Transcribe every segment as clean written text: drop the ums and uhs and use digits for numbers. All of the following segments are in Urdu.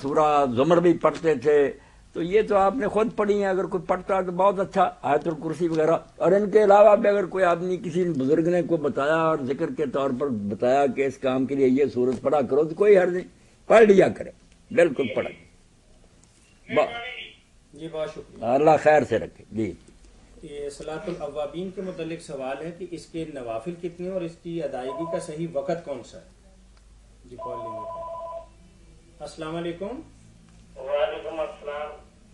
سورہ زمر بھی پڑھتے تھے، تو یہ تو آپ نے خود پڑھی ہیں، اگر کوئی پڑھتا تو بہت اچھا، آیت الکرسی وغیرہ. اور ان کے علاوہ بھی اگر کوئی آدمی کسی بزرگ نے کو بتایا اور ذکر کے طور پر بتایا کہ اس کام کے لیے یہ سورت پڑھا کرو تو کوئی حرج نہیں، پڑھ لیا کرے، بالکل پڑھے. جی بہت شکریہ، اللہ خیر سے رکھے. جی یہ صلاۃ الاوابین کے متعلق سوال ہے کہ اس کے نوافل کتنے اور اس کی ادائیگی کا صحیح وقت کون سا ہے؟ جی کال لیں گے. السلام علیکم. وعلیکم السلام.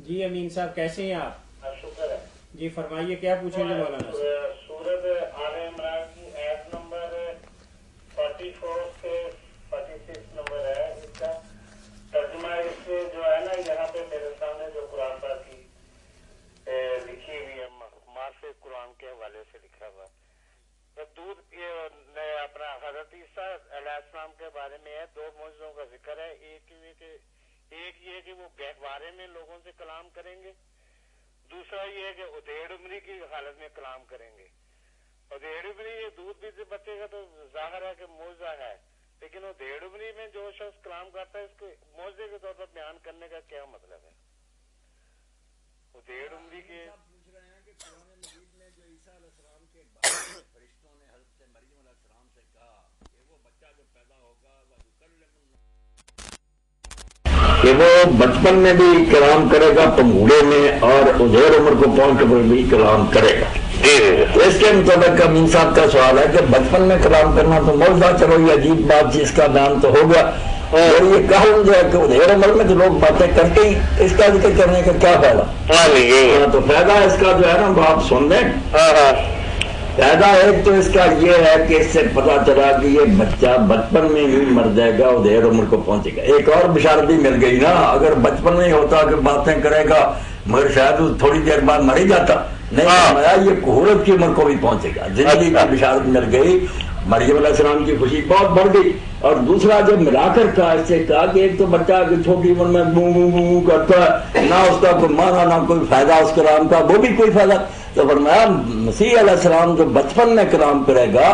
جی امین صاحب کیسے ہیں آپ؟ شکر ہے. جی فرمائیے کیا پوچھیں گے مولانا سے؟ سورت آل عمران کی آیت نمبر 44 سے 46 نمبر ہے، اس کا ترجمہ اس سے جو ہے نا یہاں پہ میرے سامنے جو قرآن پاک کی لکھی ہوئی ہے، معرف قرآن کے حوالے سے لکھا ہوا ہے. دودھ اپنا حضرت عیسیٰ علیہ السلام کے بارے میں ہے، دو موجزوں کا ذکر ہے. ایک یہ کہ وہ گہوارے میں لوگوں سے کلام کریں گے، دوسرا یہ ہے کہ ادھیڑ عمری کی حالت میں کلام کریں گے. ادھیڑ عمری یہ دودھ بھی سے بچے گا تو ظاہر ہے کہ موجزہ ہے، لیکن ادھیڑ عمری میں جو شخص کلام کرتا ہے اس کو موجزے کے طور پر بیان کرنے کا کیا مطلب ہے؟ ادھیڑ عمری کے پوچھ رہے ہیں کہ قرآن مجید میں جو عیسیٰ علیہ السلام کے بارے میں فرشتوں نے حضرت مریم علیہ السلام سے کہا کہ وہ بچہ جو پیدا ہوگا کہ وہ بچپن میں بھی کلام کرے گا، پنگوڑے میں، اور ادھیڑ عمر کو پہنچ کر بھی کلام کرے گا. تو اس کے مطابق امین صاحب کا سوال ہے کہ بچپن میں کلام کرنا تو موجودہ، چلو یہ عجیب بات جس کا بیان تو ہو گیا، اور یہ کہوں جو ہے کہ ادھیڑ عمر میں تو لوگ باتیں کرتے ہی، اس کا ذکر کرنے کا کیا فائدہ؟ تو فائدہ اس کا جو ہے نا وہ آپ سن لیں. فائدہ ایک تو اس کا یہ ہے کہ اس سے پتا چلا کہ یہ بچہ بچپن میں ہی مر جائے گا، ادھیڑ عمر کو پہنچے گا. ایک اور بشارت بھی مل گئی نا، اگر بچپن میں ہی ہوتا کہ باتیں کرے گا مگر شاید تھوڑی دیر بعد مر ہی جاتا. نہیں، یہ کہولت کی عمر کو بھی پہنچے گا. زندگی کی بشارت مل گئی، مریم علیہ السلام کی خوشی بہت بڑھ گئی. اور دوسرا جب ملا کر کہا، اس سے کہا کہ ایک تو بچہ کہ چھوٹی عمر میں بو بو بو کرتا ہے، نہ اس کا کوئی معنی نہ کوئی فائدہ اس کلام کا، وہ بھی کوئی فائدہ. تو فرمایا مسیح علیہ السلام جو بچپن میں کلام کرے گا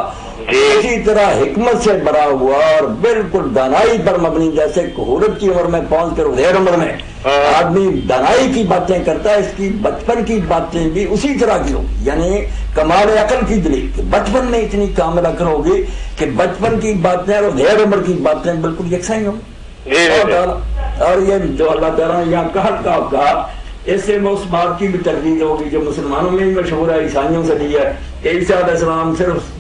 اسی طرح حکمت سے بھرا ہوا اور بالکل دانائی پر مبنی، جیسے کہولت کی عمر میں پہنچ کر ادھیڑ عمر میں آدمی دانائی کی باتیں کرتا ہے، اس کی بچپن کی باتیں بھی اسی طرح کی ہوگی. یعنی کمال عقل کی دلیل کہ بچپن میں اتنی کامل عقل ہوگی کہ بچپن کی باتیں اور ادھیڑ عمر کی باتیں بالکل یکساں ہی ہوں. اور یہ جو اللہ تعالیٰ نے یہاں کہا اس سے وہ اس بات کی بھی تردید ہوگی جو مسلمانوں میں بھی مشہور ہے، عیسائیوں سے بھی ہے، کہ عیسیٰ علیہ السلام صرف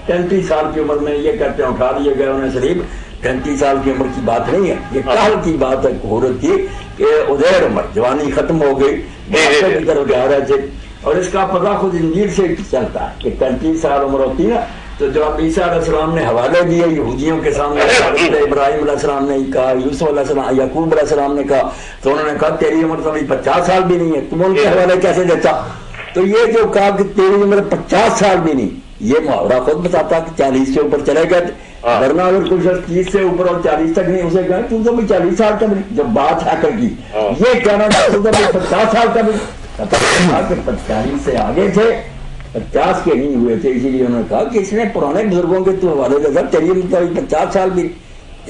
35 سال کی عمر میں، یہ کہتے ہیں اٹھا دیے گئے انہیں شریف، 35 سال کی عمر کی بات نہیں ہے، یہ کہل کی بات ہے کہولت کی، کہ ادھیڑ عمر جوانی ختم ہو گئی، کی طرف جا رہے تھے. اور اس کا پتہ خود انجیل سے چلتا ہے کہ 35 سال عمر ہوتی ہے نا. تو جو اب عیسیٰ علیہ السلام نے حوالے دیے یہودیوں کے سامنے، ابراہیم علیہ السلام نے کہا، یوسف علیہ السلام، یعقوب علیہ السلام نے کہا، تو انہوں نے کہا تیری عمر تو ابھی 50 سال بھی نہیں ہے، تم ان کے حوالے کیسے دیتا؟ تو یہ جو کہا کہ تیری عمر 50 سال بھی نہیں، یہ محاورہ خود بتاتا کہ 40 سے اوپر چلے گئے. ورنہ اگر کوئی شخص 30 سے اوپر اور 40 تک نہیں، اسے کہا تم تو بھی 40 سال کا بھی نہیں. جب بات ہے کر کی یہ کہنا تو 50 سال کا بھی 40 سے آگے تھے، 50 کے نہیں ہوئے تھے. اسی لیے انہوں نے کہا کہ اس نے پرانے بزرگوں کے تو حوالے دے تیری عمر 50 سال بھی،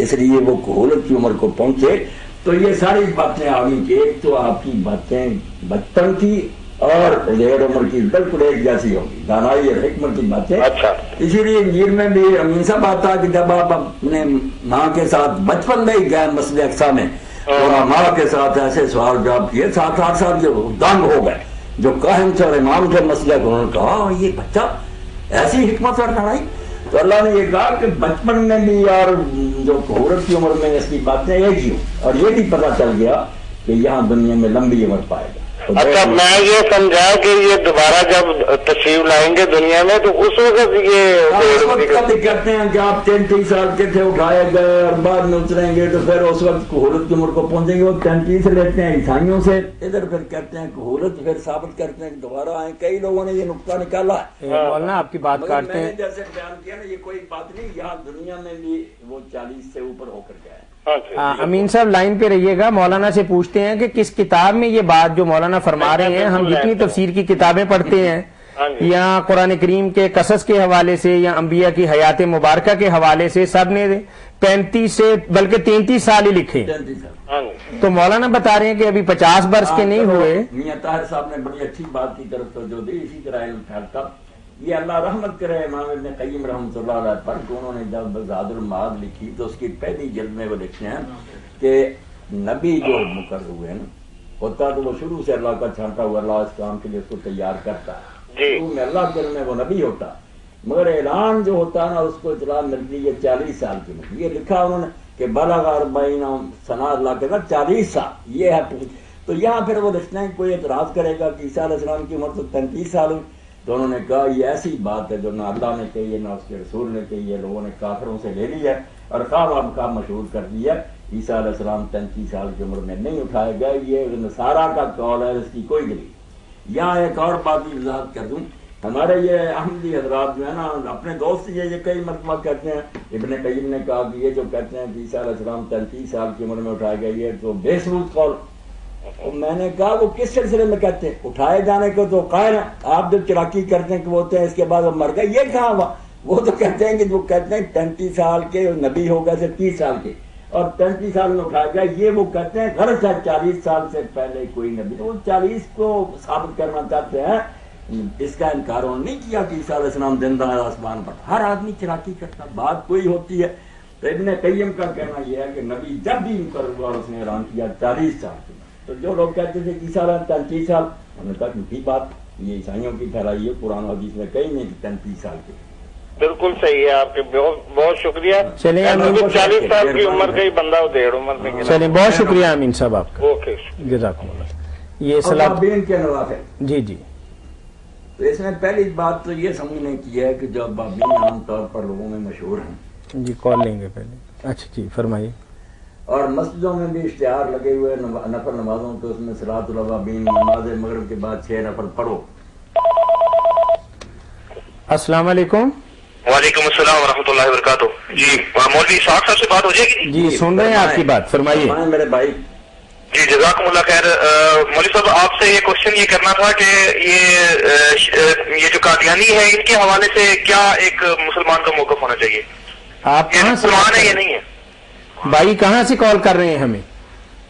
اس لیے وہ کہولت کی عمر کو پہنچے. تو یہ ساری باتیں آ گئی کہ ایک تو آپ کی باتیں بچپن کی اور ادھیڑ عمر کی بالکل ایک جیسی ہوگی، دانائی اور حکمت کی باتیں. اسی لیے انجیل میں بھی امین صاحب آتا کہ جب آپ اپنے ماں کے ساتھ بچپن میں ہی گئے مسجد اقصیٰ میں، اور ماں کے ساتھ ایسے سوال جواب کیے، 7-8 سال کے دنگ ہو گئے. جو کاہن تھے اور امام تھے مسجد کو، انہوں نے کہا یہ بچہ ایسی حکمت اور دانائی. تو اللہ نے یہ کہا کہ بچپن میں بھی اور جو کہولت کی عمر میں اس کی باتیں ایک ہی ہوں. اور یہ بھی پتہ چل گیا کہ یہاں دنیا میں لمبی عمر پائے گا. اچھا، میں یہ سمجھا کہ یہ دوبارہ جب تشریف لائیں گے دنیا میں تو اس وقت یہ کہتے ہیں کہ آپ 33 سال کے تھے، اٹھائے گئے اور بعد میں اتریں گے، تو پھر اس وقت کہولت کی عمر کو پہنچیں گے. وہ 33 لیتے ہیں عیسائیوں سے، ادھر پھر کہتے ہیں کہولت، پھر ثابت کرتے ہیں کہ دوبارہ آئیں. کئی لوگوں نے یہ نقطہ نکالا ہے. مولانا آپ کی بات کاٹتے ہیں، جیسے بیان کیا نا، یہ کوئی بات نہیں، یہاں دنیا میں بھی وہ 40 سے اوپر ہو کر گئے. امین صاحب لائن پہ رہیے گا. مولانا سے پوچھتے ہیں کہ کس کتاب میں یہ بات جو مولانا فرما رہے ہیں، ہم جتنی تفسیر کی کتابیں پڑھتے ہیں یا قرآن کریم کے قصص کے حوالے سے یا انبیاء کی حیات مبارکہ کے حوالے سے سب نے 35 سے بلکہ 33 سال ہی لکھے. تو مولانا بتا رہے ہیں کہ ابھی 50 برس کے نہیں ہوئے. میاں طاہر صاحب نے بڑی اچھی بات کی طرف توجہ دی. اسی طرح علم پھیلتا یہ اللہ رحمت کرے امام ابن قیم رحمۃ اللہ علیہ پر کہ انہوں نے جب زاد المعاد لکھی تو اس کی پہلی جلد میں وہ لکھتے ہیں کہ نبی جو مقرر ہوئے نا ہوتا تو وہ شروع سے اللہ کا چھانٹا ہوا اللہ اس کام کے لیے اس کو تیار کرتا ہے. اللہ کے میں وہ نبی ہوتا مگر اعلان جو ہوتا ہے نا اس کو اطلاع ملتی ہے 40 سال کی ملتی. یہ لکھا انہوں نے کہ بلغ 40 سنا اللہ کے ساتھ 40 سال یہ ہے. تو یہاں پھر وہ لکھتے ہیں کوئی اعتراض کرے گا کہ عیسیٰ علیہ السلام کی عمر تو 35 سال ہوئی. تو انہوں نے کہا یہ ایسی بات ہے جو نہ اللہ نے کہی ہے نہ اس کے رسول نے کہی ہے. لوگوں نے کافروں سے لے لی ہے اور خواب کا مشہور کر دیا. عیسیٰ علیہ السلام 35 سال کی عمر میں نہیں اٹھائے گئے. یہ نصارہ کا قول ہے, اس کی کوئی دلیل. یہاں ایک اور بات کی وضاحت کر دوں. ہمارے یہ احمدی حضرات جو ہے نا اپنے دوست یہ کئی مرتبہ کہتے ہیں ابن قیم نے کہا کہ یہ جو کہتے ہیں کہ عیسیٰ علیہ السلام 35 سال کی عمر میں اٹھائے گئے یہ تو بے ثبوت قول. میں نے کہا وہ کس سلسلے میں کہتے ہیں اٹھائے جانے کو تو قائل ہیں. آپ جو چراکی کرتے ہیں کہ وہ ہوتے ہیں اس کے بعد وہ مر گئے یہ کہاں ہوا. وہ تو کہتے ہیں کہ جو کہتے ہیں 35 سال کے نبی ہو گئے سے 30 سال کے اور 35 سال میں اٹھایا گیا. یہ وہ کہتے ہیں غلط ہے 40 سال سے پہلے کوئی نبی. وہ 40 کو ثابت کرنا چاہتے ہیں. اس کا انکار انہوں نے نہیں کیا کہ عیسیٰ علیہ السلام زندہ ہے آسمان پر. ہر آدمی چراکی کرتا بات کوئی ہوتی ہے. تو ابن قیم کا کہنا یہ ہے کہ نبی جب بھی مقرر ہوا اس نے اعلان کیا 40 سال کی. تو جو لوگ کہتے تھے عیسیٰ علیہ 35 سال انہوں نے کہا جھوٹی بات یہ عیسائیوں کی پھیلائی ہے. قرآن و حدیث میں کہیں نہیں کہ 35 سال کی. بالکل صحیح ہے آپ کے بہت شکریہ. چلیں 40 سال کی عمر کا ہی بندہ ہو 1.5 عمر میں. چلیں بہت شکریہ امین صاحب آپ کا. اوکے جزاکم اللہ. یہ سلام کے نوافل. جی جی. تو اس میں پہلی بات تو یہ سمجھنے کی ہے کہ جو ابابین عام طور پر لوگوں میں مشہور ہیں. جی کال لیں گے پہلے. اچھا جی فرمائیے. اور مسجدوں میں بھی اشتہار لگے ہوئے نفل نمازوں کے اس میں صلاۃ الابابین نماز مغرب کے بعد 6 نفل پڑھو. السلام علیکم. وعلیکم السلام ورحمۃ اللہ وبرکاتہ. جی مولوی اسحاق صاحب سے بات ہو جائے گی. جی سن رہے ہیں آپ کی بات فرمائیے. میرے بھائی. جی جزاکم اللہ خیر. مولوی صاحب آپ سے یہ کوشچن یہ کرنا تھا کہ یہ جو قادیانی ہے ان کے حوالے سے کیا ایک مسلمان کا موقف ہونا چاہیے. آپ کہاں سے مسلمان ہے یہ نہیں ہے. بھائی کہاں سے کال کر رہے ہیں ہمیں.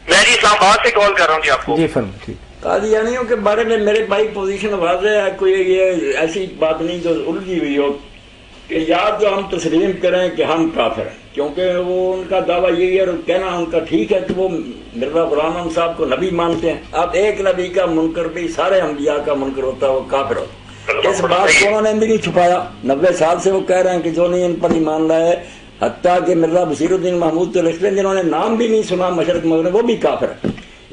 میں جی اسلام آباد سے کال کر رہا ہوں جی آپ کو. جی فرمائیے. ٹھیک. قادیانیوں کے بارے میں میرے بھائی پوزیشن واضح ہے. کوئی یہ ایسی بات نہیں جو الجھی ہوئی ہو کہ یا جو ہم تسلیم کریں کہ ہم کافر ہیں کیونکہ وہ ان کا دعویٰ یہی ہے اور کہنا ان کا ٹھیک ہے کہ وہ مرزا غلام احمد صاحب کو نبی مانتے ہیں. اب ایک نبی کا منکر بھی سارے انبیاء کا منکر ہوتا ہے وہ کافر ہوتا. اس بات کو انہوں نے بھی نہیں چھپایا. 90 سال سے وہ کہہ رہے ہیں کہ جو نہیں ان پر ایمان لائے حتیٰ کہ مرزا بشیر الدین محمود تو لکھتے ہیں جنہوں نے نام بھی نہیں سنا مشرق مغرب وہ بھی کافر ہے.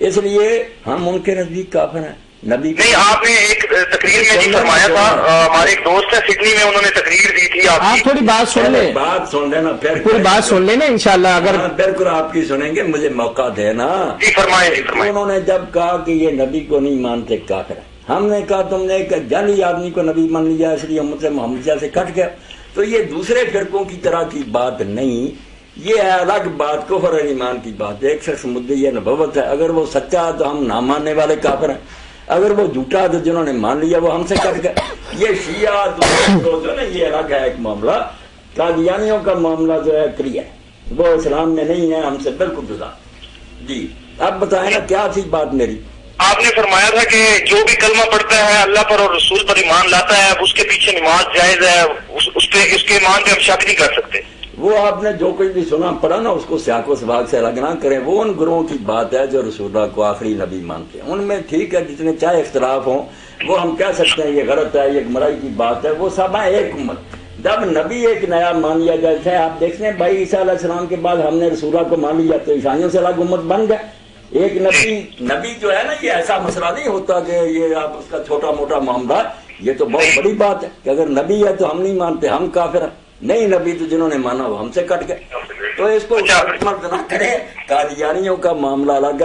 اس لیے ہم ان کے نزدیک کافر ہیں. نبی نہیں آپ نے ایک تقریر میں جی فرمایا تھا. ہمارے ایک دوست ہے سڈنی میں انہوں نے تقریر دی تھی. آپ تھوڑی بات سن لیں. بات سن لینا پھر پوری بات سن لینا انشاءاللہ. اگر بالکل آپ کی سنیں گے مجھے موقع دینا. جی فرمائے. انہوں نے جب کہا کہ یہ نبی کو نہیں مانتے کافر ہے. ہم نے کہا تم نے ایک جعلی آدمی کو نبی مان لیا اس لیے امت محمدیہ سے کٹ گیا. تو یہ دوسرے فرقوں کی طرح کی بات نہیں. یہ ہے الگ بات کفر اور ایمان کی بات. ایک شخص مدعی نبوت ہے اگر وہ سچا ہے تو ہم نہ ماننے والے کافر ہیں. اگر وہ جھوٹا تو جنہوں نے مان لیا وہ ہم سے کٹ گئے. یہ شیعہ جو ہے نا یہ الگ ہے ایک معاملہ. قادیانیوں کا معاملہ جو ہے کلیئر وہ اسلام میں نہیں ہے ہم سے بالکل جدا. جی اب بتائیں نا کیا تھی بات میری. آپ نے فرمایا تھا کہ جو بھی کلمہ پڑھتا ہے اللہ پر اور رسول پر ایمان لاتا ہے اس کے پیچھے نماز جائز ہے. اس کے ایمان پہ ہم شک نہیں کر سکتے. وہ آپ نے جو کچھ بھی سنا پڑھا نا اس کو سیاق و سباق سے الگ نہ کریں. وہ ان گروہوں کی بات ہے جو رسول اللہ کو آخری نبی مانتے ہیں. ان میں ٹھیک ہے جتنے چاہے اختلاف ہوں وہ ہم کہہ سکتے ہیں یہ غلط ہے یہ گمراہی کی بات ہے. وہ سب ہے ایک امت. جب نبی ایک نیا مان لیا جاتا ہے آپ دیکھتے ہیں بھائی عیسیٰ علیہ السلام کے بعد ہم نے رسول اللہ کو مان لیا تو عیسائیوں سے الگ امت بن گئے. ایک نبی جو ہے نا یہ ایسا مسئلہ نہیں ہوتا کہ یہ آپ اس کا چھوٹا موٹا معاملہ. یہ تو بہت بڑی بات ہے کہ اگر نبی ہے تو ہم نہیں مانتے ہم کافر ہیں. نہیں نبی تو جنہوں نے مانا وہ ہم سے کٹ گئے. تو اس کو نہ کرے. قادیانیوں کا معاملہ الگ ہے.